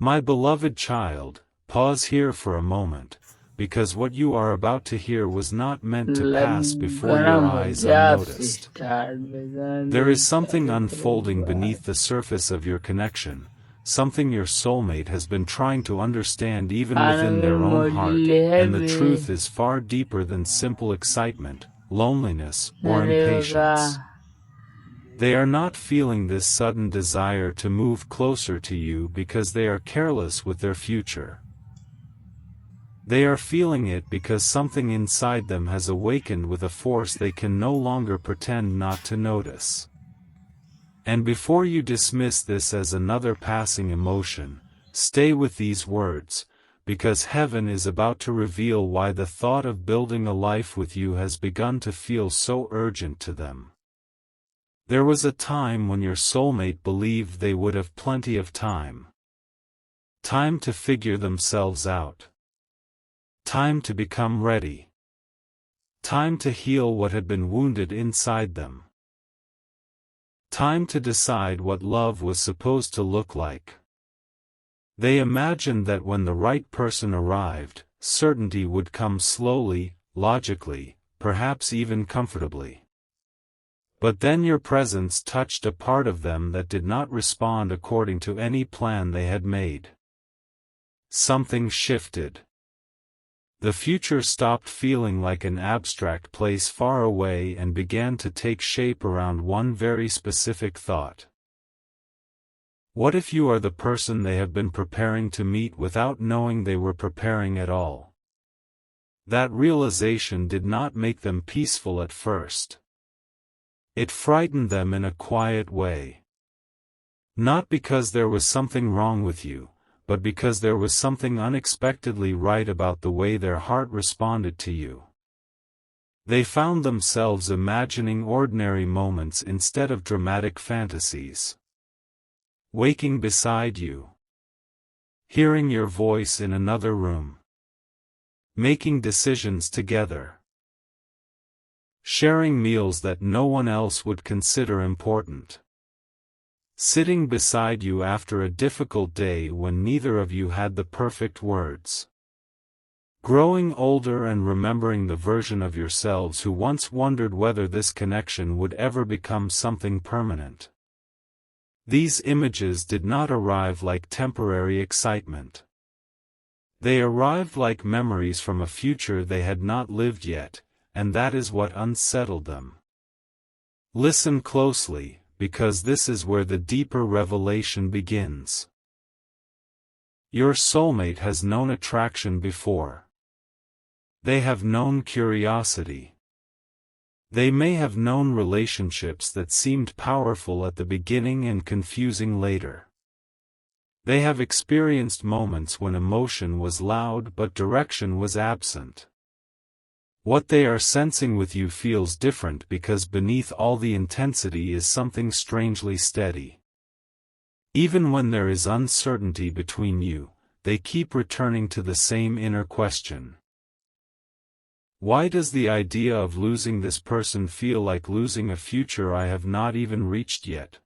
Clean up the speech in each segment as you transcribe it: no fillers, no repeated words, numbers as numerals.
My beloved child, pause here for a moment, because what you are about to hear was not meant to pass before your eyes unnoticed. There is something unfolding beneath the surface of your connection, something your soulmate has been trying to understand even within their own heart, and the truth is far deeper than simple excitement, loneliness, or impatience. They are not feeling this sudden desire to move closer to you because they are careless with their future. They are feeling it because something inside them has awakened with a force they can no longer pretend not to notice. And before you dismiss this as another passing emotion, stay with these words, because heaven is about to reveal why the thought of building a life with you has begun to feel so urgent to them. There was a time when your soulmate believed they would have plenty of time. Time to figure themselves out. Time to become ready. Time to heal what had been wounded inside them. Time to decide what love was supposed to look like. They imagined that when the right person arrived, certainty would come slowly, logically, perhaps even comfortably. But then your presence touched a part of them that did not respond according to any plan they had made. Something shifted. The future stopped feeling like an abstract place far away and began to take shape around one very specific thought. What if you are the person they have been preparing to meet without knowing they were preparing at all? That realization did not make them peaceful at first. It frightened them in a quiet way. Not because there was something wrong with you, but because there was something unexpectedly right about the way their heart responded to you. They found themselves imagining ordinary moments instead of dramatic fantasies. Waking beside you. Hearing your voice in another room. Making decisions together. Sharing meals that no one else would consider important. Sitting beside you after a difficult day when neither of you had the perfect words. Growing older and remembering the version of yourselves who once wondered whether this connection would ever become something permanent. These images did not arrive like temporary excitement. They arrived like memories from a future they had not lived yet, and that is what unsettled them. Listen closely, because this is where the deeper revelation begins. Your soulmate has known attraction before. They have known curiosity. They may have known relationships that seemed powerful at the beginning and confusing later. They have experienced moments when emotion was loud but direction was absent. What they are sensing with you feels different because beneath all the intensity is something strangely steady. Even when there is uncertainty between you, they keep returning to the same inner question. Why does the idea of losing this person feel like losing a future I have not even reached yet?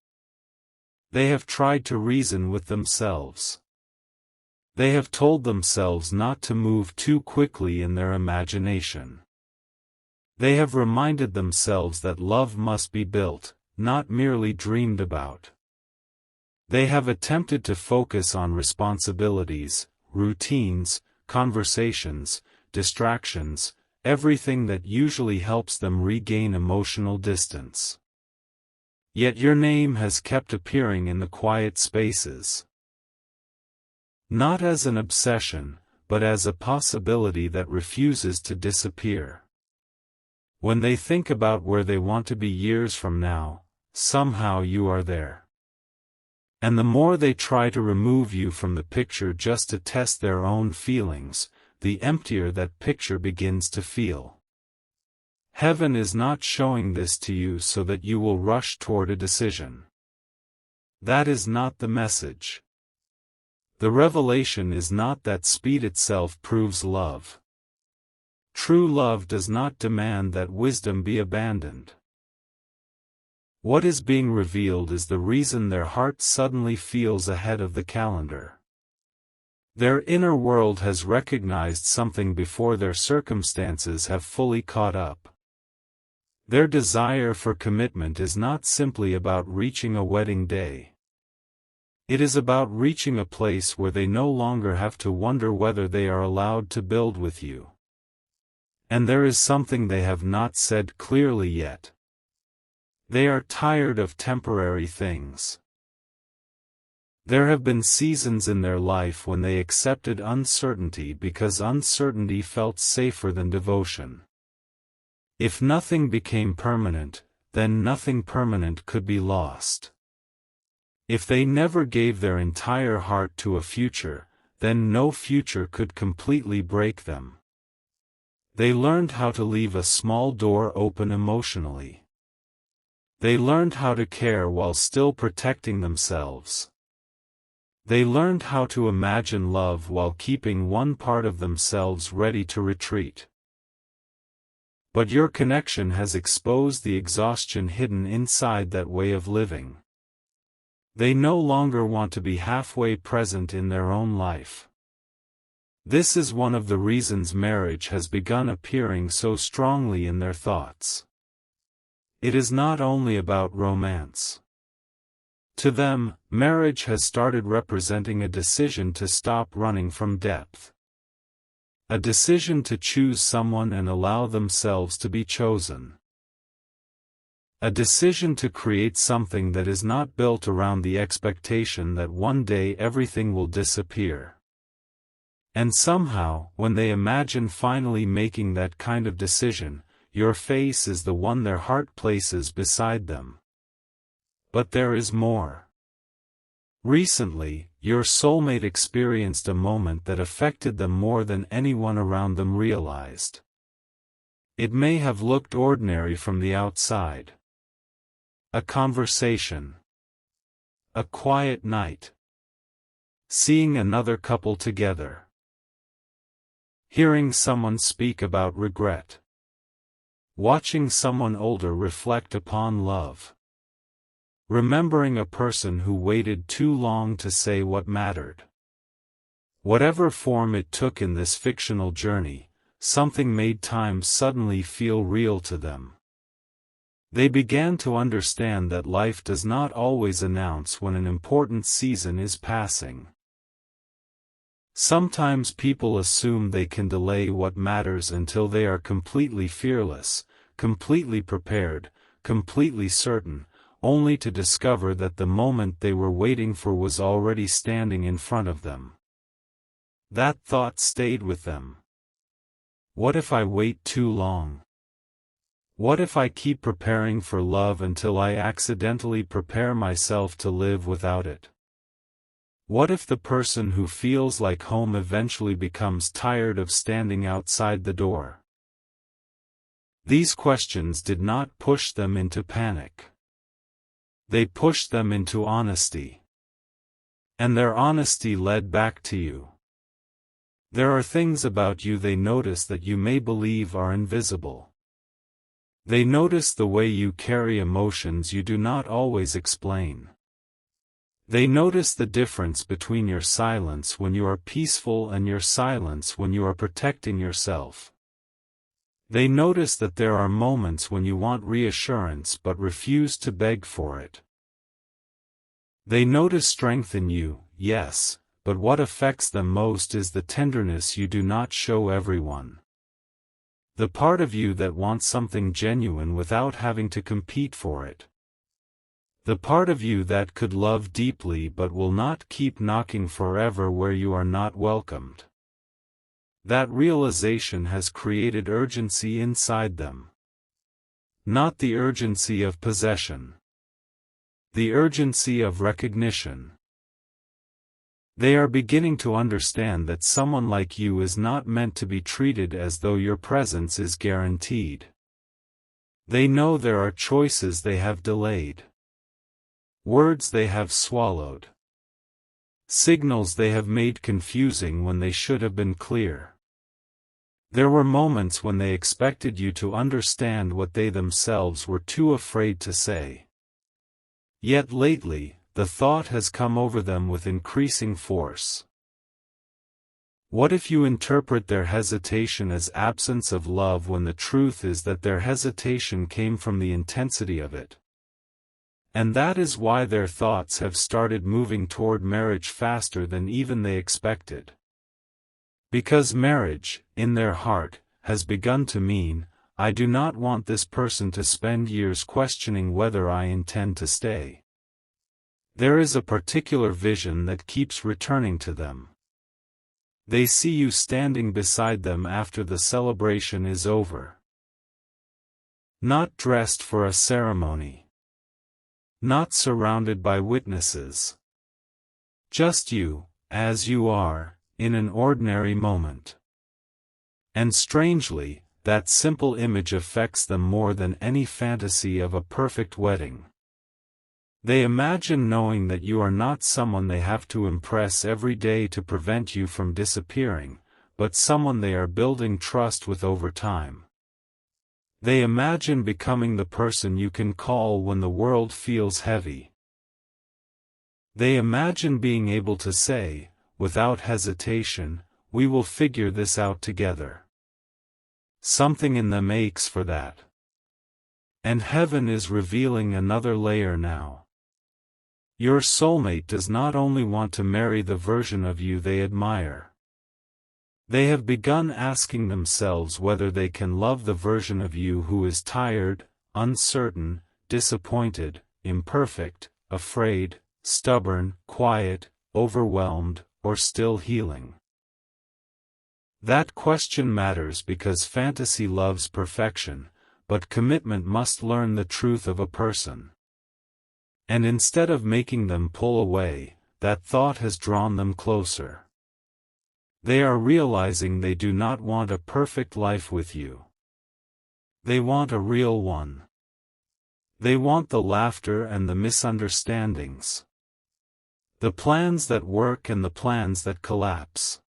They have tried to reason with themselves. They have told themselves not to move too quickly in their imagination. They have reminded themselves that love must be built, not merely dreamed about. They have attempted to focus on responsibilities, routines, conversations, distractions, everything that usually helps them regain emotional distance. Yet your name has kept appearing in the quiet spaces. Not as an obsession, but as a possibility that refuses to disappear. When they think about where they want to be years from now, somehow you are there. And the more they try to remove you from the picture just to test their own feelings, the emptier that picture begins to feel. Heaven is not showing this to you so that you will rush toward a decision. That is not the message. The revelation is not that speed itself proves love. True love does not demand that wisdom be abandoned. What is being revealed is the reason their heart suddenly feels ahead of the calendar. Their inner world has recognized something before their circumstances have fully caught up. Their desire for commitment is not simply about reaching a wedding day. It is about reaching a place where they no longer have to wonder whether they are allowed to build with you. And there is something they have not said clearly yet. They are tired of temporary things. There have been seasons in their life when they accepted uncertainty because uncertainty felt safer than devotion. If nothing became permanent, then nothing permanent could be lost. If they never gave their entire heart to a future, then no future could completely break them. They learned how to leave a small door open emotionally. They learned how to care while still protecting themselves. They learned how to imagine love while keeping one part of themselves ready to retreat. But your connection has exposed the exhaustion hidden inside that way of living. They no longer want to be halfway present in their own life. This is one of the reasons marriage has begun appearing so strongly in their thoughts. It is not only about romance. To them, marriage has started representing a decision to stop running from depth. A decision to choose someone and allow themselves to be chosen. A decision to create something that is not built around the expectation that one day everything will disappear. And somehow, when they imagine finally making that kind of decision, your face is the one their heart places beside them. But there is more. Recently, your soulmate experienced a moment that affected them more than anyone around them realized. It may have looked ordinary from the outside. A conversation. A quiet night. Seeing another couple together. Hearing someone speak about regret. Watching someone older reflect upon love. Remembering a person who waited too long to say what mattered. Whatever form it took in this fictional journey, something made time suddenly feel real to them. They began to understand that life does not always announce when an important season is passing. Sometimes people assume they can delay what matters until they are completely fearless, completely prepared, completely certain, only to discover that the moment they were waiting for was already standing in front of them. That thought stayed with them. What if I wait too long? What if I keep preparing for love until I accidentally prepare myself to live without it? What if the person who feels like home eventually becomes tired of standing outside the door? These questions did not push them into panic. They pushed them into honesty. And their honesty led back to you. There are things about you they notice that you may believe are invisible. They notice the way you carry emotions you do not always explain. They notice the difference between your silence when you are peaceful and your silence when you are protecting yourself. They notice that there are moments when you want reassurance but refuse to beg for it. They notice strength in you, yes, but what affects them most is the tenderness you do not show everyone. The part of you that wants something genuine without having to compete for it. The part of you that could love deeply but will not keep knocking forever where you are not welcomed. That realization has created urgency inside them. Not the urgency of possession. The urgency of recognition. They are beginning to understand that someone like you is not meant to be treated as though your presence is guaranteed. They know there are choices they have delayed. Words they have swallowed. Signals they have made confusing when they should have been clear. There were moments when they expected you to understand what they themselves were too afraid to say. Yet lately, the thought has come over them with increasing force. What if you interpret their hesitation as absence of love when the truth is that their hesitation came from the intensity of it? And that is why their thoughts have started moving toward marriage faster than even they expected. Because marriage, in their heart, has begun to mean, I do not want this person to spend years questioning whether I intend to stay. There is a particular vision that keeps returning to them. They see you standing beside them after the celebration is over. Not dressed for a ceremony. Not surrounded by witnesses. Just you, as you are, in an ordinary moment. And strangely, that simple image affects them more than any fantasy of a perfect wedding. They imagine knowing that you are not someone they have to impress every day to prevent you from disappearing, but someone they are building trust with over time. They imagine becoming the person you can call when the world feels heavy. They imagine being able to say, without hesitation, we will figure this out together. Something in them aches for that. And heaven is revealing another layer now. Your soulmate does not only want to marry the version of you they admire. They have begun asking themselves whether they can love the version of you who is tired, uncertain, disappointed, imperfect, afraid, stubborn, quiet, overwhelmed, or still healing. That question matters because fantasy loves perfection, but commitment must learn the truth of a person. And instead of making them pull away, that thought has drawn them closer. They are realizing they do not want a perfect life with you. They want a real one. They want the laughter and the misunderstandings. The plans that work and the plans that collapse.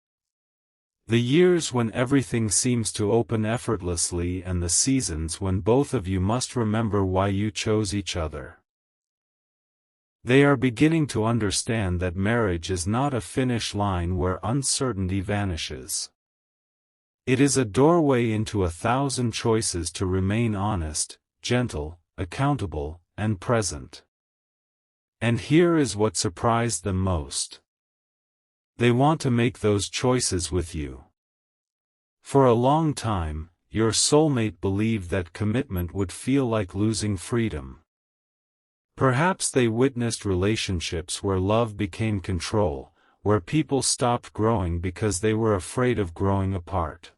The years when everything seems to open effortlessly and the seasons when both of you must remember why you chose each other. They are beginning to understand that marriage is not a finish line where uncertainty vanishes. It is a doorway into 1,000 choices to remain honest, gentle, accountable, and present. And here is what surprised them most. They want to make those choices with you. For a long time, your soulmate believed that commitment would feel like losing freedom. Perhaps they witnessed relationships where love became control, where people stopped growing because they were afraid of growing apart.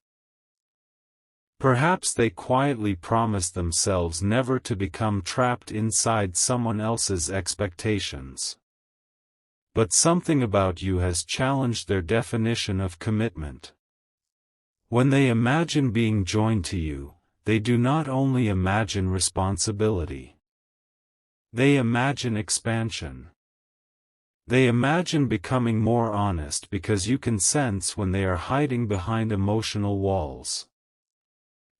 Perhaps they quietly promised themselves never to become trapped inside someone else's expectations. But something about you has challenged their definition of commitment. When they imagine being joined to you, they do not only imagine responsibility. They imagine expansion. They imagine becoming more honest because you can sense when they are hiding behind emotional walls.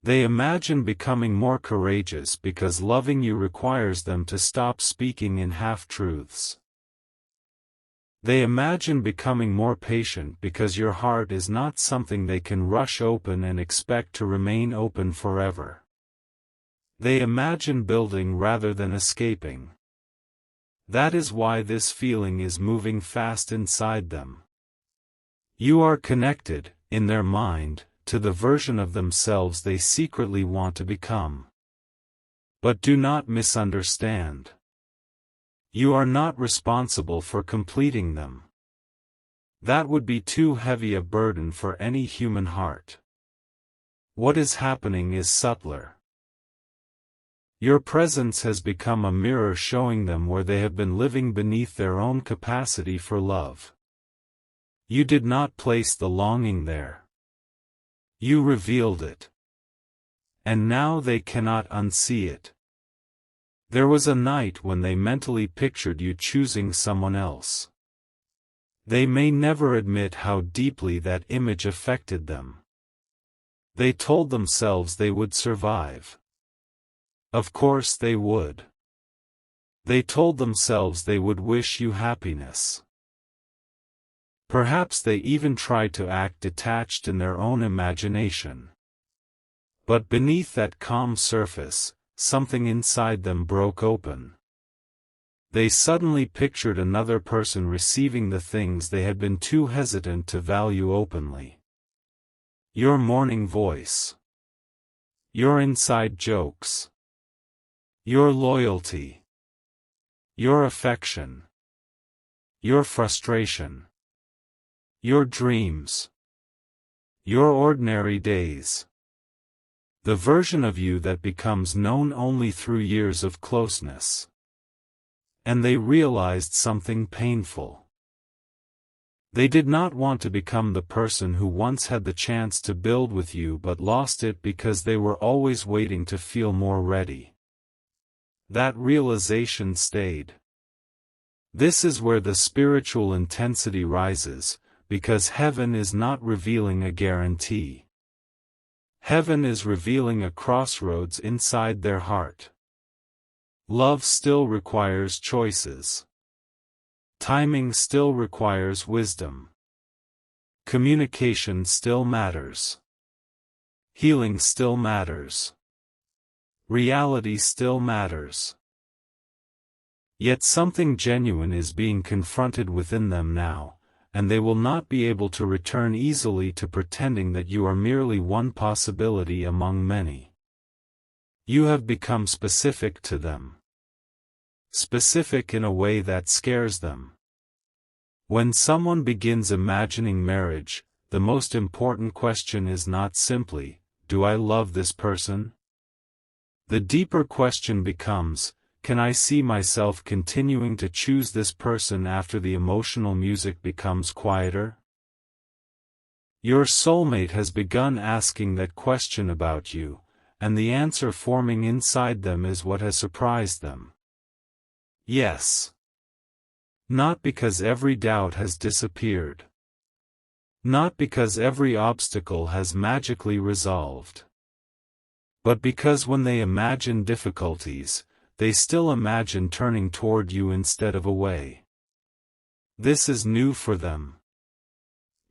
They imagine becoming more courageous because loving you requires them to stop speaking in half-truths. They imagine becoming more patient because your heart is not something they can rush open and expect to remain open forever. They imagine building rather than escaping. That is why this feeling is moving fast inside them. You are connected, in their mind, to the version of themselves they secretly want to become. But do not misunderstand. You are not responsible for completing them. That would be too heavy a burden for any human heart. What is happening is subtler. Your presence has become a mirror showing them where they have been living beneath their own capacity for love. You did not place the longing there. You revealed it. And now they cannot unsee it. There was a night when they mentally pictured you choosing someone else. They may never admit how deeply that image affected them. They told themselves they would survive. Of course they would. They told themselves they would wish you happiness. Perhaps they even tried to act detached in their own imagination. But beneath that calm surface, something inside them broke open. They suddenly pictured another person receiving the things they had been too hesitant to value openly. Your morning voice. Your inside jokes. Your loyalty. Your affection. Your frustration. Your dreams. Your ordinary days. The version of you that becomes known only through years of closeness. And they realized something painful. They did not want to become the person who once had the chance to build with you but lost it because they were always waiting to feel more ready. That realization stayed. This is where the spiritual intensity rises, because heaven is not revealing a guarantee. Heaven is revealing a crossroads inside their heart. Love still requires choices. Timing still requires wisdom. Communication still matters. Healing still matters. Reality still matters. Yet something genuine is being confronted within them now, and they will not be able to return easily to pretending that you are merely one possibility among many. You have become specific to them. Specific in a way that scares them. When someone begins imagining marriage, the most important question is not simply, do I love this person? The deeper question becomes, can I see myself continuing to choose this person after the emotional music becomes quieter? Your soulmate has begun asking that question about you, and the answer forming inside them is what has surprised them. Yes. Not because every doubt has disappeared. Not because every obstacle has magically resolved. But because when they imagine difficulties, they still imagine turning toward you instead of away. This is new for them.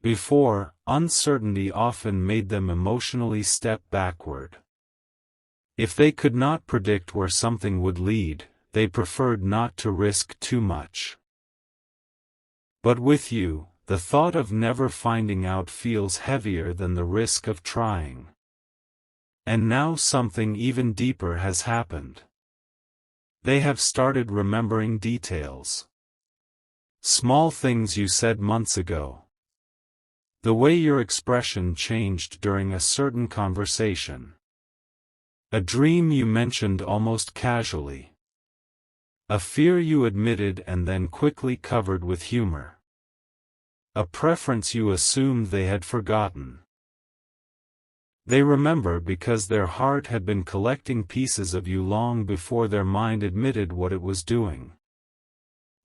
Before, uncertainty often made them emotionally step backward. If they could not predict where something would lead, they preferred not to risk too much. But with you, the thought of never finding out feels heavier than the risk of trying. And now something even deeper has happened. They have started remembering details. Small things you said months ago. The way your expression changed during a certain conversation. A dream you mentioned almost casually. A fear you admitted and then quickly covered with humor. A preference you assumed they had forgotten. They remember because their heart had been collecting pieces of you long before their mind admitted what it was doing.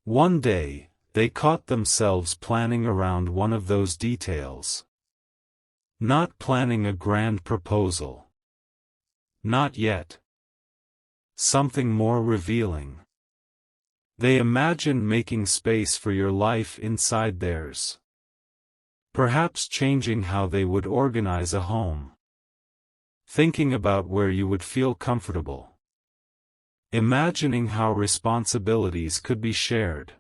One day, they caught themselves planning around one of those details. Not planning a grand proposal. Not yet. Something more revealing. They imagined making space for your life inside theirs. Perhaps changing how they would organize a home. Thinking about where you would feel comfortable. Imagining how responsibilities could be shared.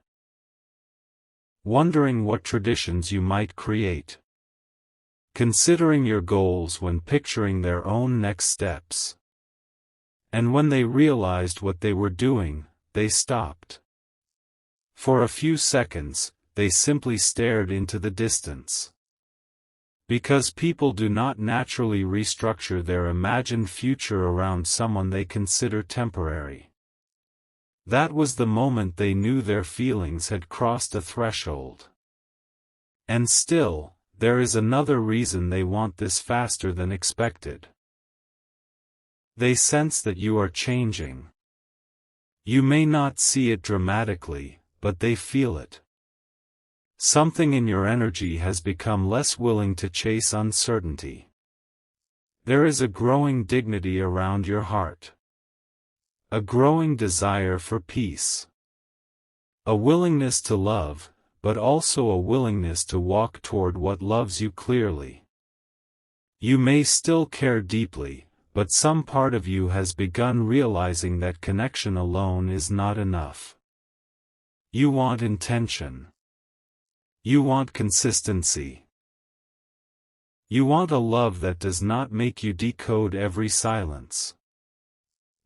Wondering what traditions you might create. Considering your goals when picturing their own next steps. And when they realized what they were doing, they stopped. For a few seconds, they simply stared into the distance. Because people do not naturally restructure their imagined future around someone they consider temporary. That was the moment they knew their feelings had crossed a threshold. And still, there is another reason they want this faster than expected. They sense that you are changing. You may not see it dramatically, but they feel it. Something in your energy has become less willing to chase uncertainty. There is a growing dignity around your heart. A growing desire for peace. A willingness to love, but also a willingness to walk toward what loves you clearly. You may still care deeply, but some part of you has begun realizing that connection alone is not enough. You want intention. You want consistency. You want a love that does not make you decode every silence.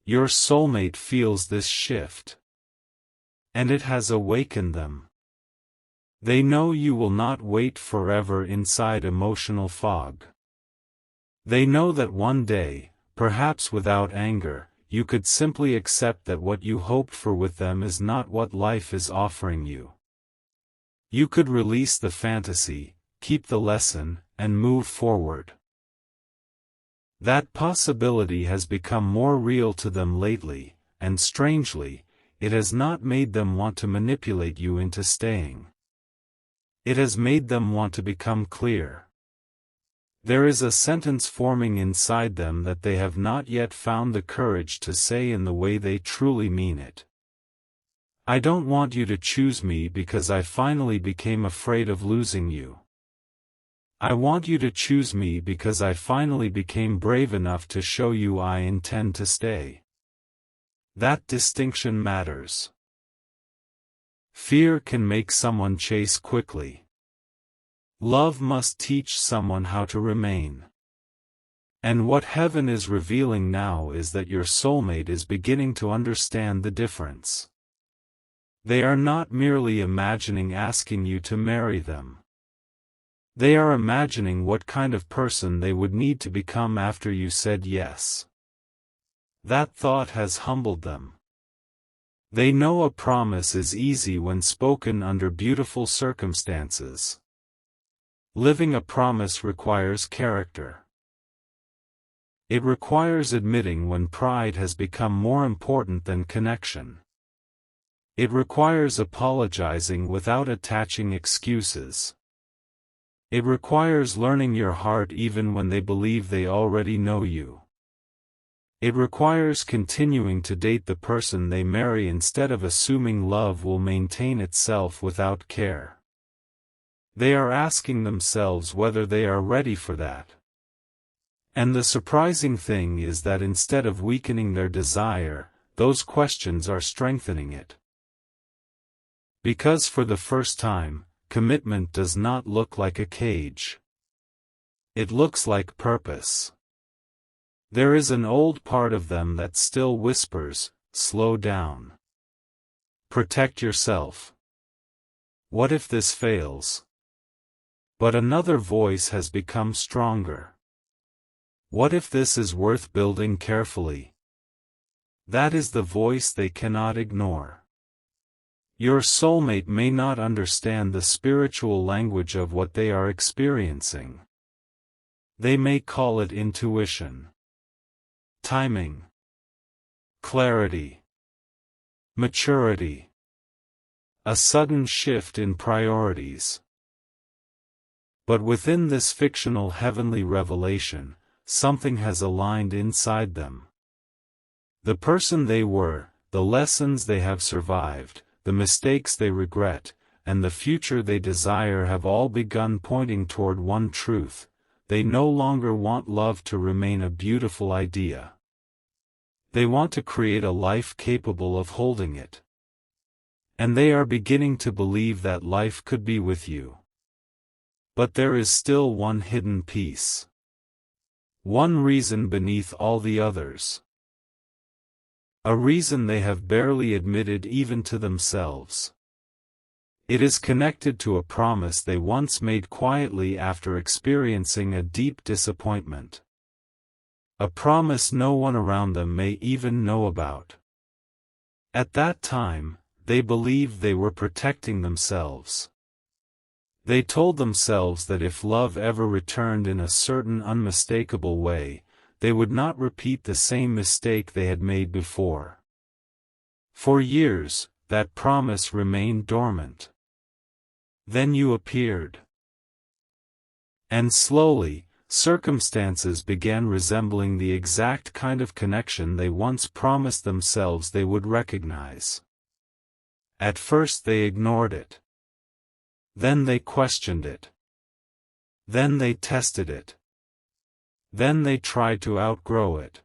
Your soulmate feels this shift. And it has awakened them. They know you will not wait forever inside emotional fog. They know that one day, perhaps without anger, you could simply accept that what you hoped for with them is not what life is offering you. You could release the fantasy, keep the lesson, and move forward. That possibility has become more real to them lately, and strangely, it has not made them want to manipulate you into staying. It has made them want to become clear. There is a sentence forming inside them that they have not yet found the courage to say in the way they truly mean it. I don't want you to choose me because I finally became afraid of losing you. I want you to choose me because I finally became brave enough to show you I intend to stay. That distinction matters. Fear can make someone chase quickly. Love must teach someone how to remain. And what heaven is revealing now is that your soulmate is beginning to understand the difference. They are not merely imagining asking you to marry them. They are imagining what kind of person they would need to become after you said yes. That thought has humbled them. They know a promise is easy when spoken under beautiful circumstances. Living a promise requires character. It requires admitting when pride has become more important than connection. It requires apologizing without attaching excuses. It requires learning your heart even when they believe they already know you. It requires continuing to date the person they marry instead of assuming love will maintain itself without care. They are asking themselves whether they are ready for that. And the surprising thing is that instead of weakening their desire, those questions are strengthening it. Because for the first time, commitment does not look like a cage. It looks like purpose. There is an old part of them that still whispers, slow down. Protect yourself. What if this fails? But another voice has become stronger. What if this is worth building carefully? That is the voice they cannot ignore. Your soulmate may not understand the spiritual language of what they are experiencing. They may call it intuition, timing, clarity, maturity, a sudden shift in priorities. But within this fictional heavenly revelation, something has aligned inside them. The person they were, the lessons they have survived, the mistakes they regret, and the future they desire have all begun pointing toward one truth: they no longer want love to remain a beautiful idea. They want to create a life capable of holding it. And they are beginning to believe that life could be with you. But there is still one hidden piece. One reason beneath all the others. A reason they have barely admitted even to themselves. It is connected to a promise they once made quietly after experiencing a deep disappointment. A promise no one around them may even know about. At that time, they believed they were protecting themselves. They told themselves that if love ever returned in a certain unmistakable way, they would not repeat the same mistake they had made before. For years, that promise remained dormant. Then you appeared. And slowly, circumstances began resembling the exact kind of connection they once promised themselves they would recognize. At first they ignored it. Then they questioned it. Then they tested it. Then they tried to outgrow it.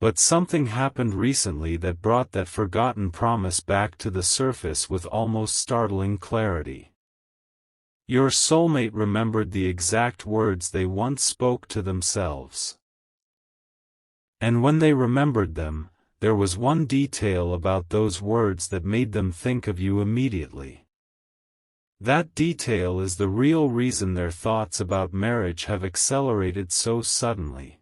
But something happened recently that brought that forgotten promise back to the surface with almost startling clarity. Your soulmate remembered the exact words they once spoke to themselves. And when they remembered them, there was one detail about those words that made them think of you immediately. That detail is the real reason their thoughts about marriage have accelerated so suddenly.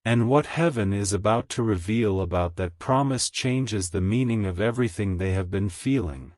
And what heaven is about to reveal about that promise changes the meaning of everything they have been feeling.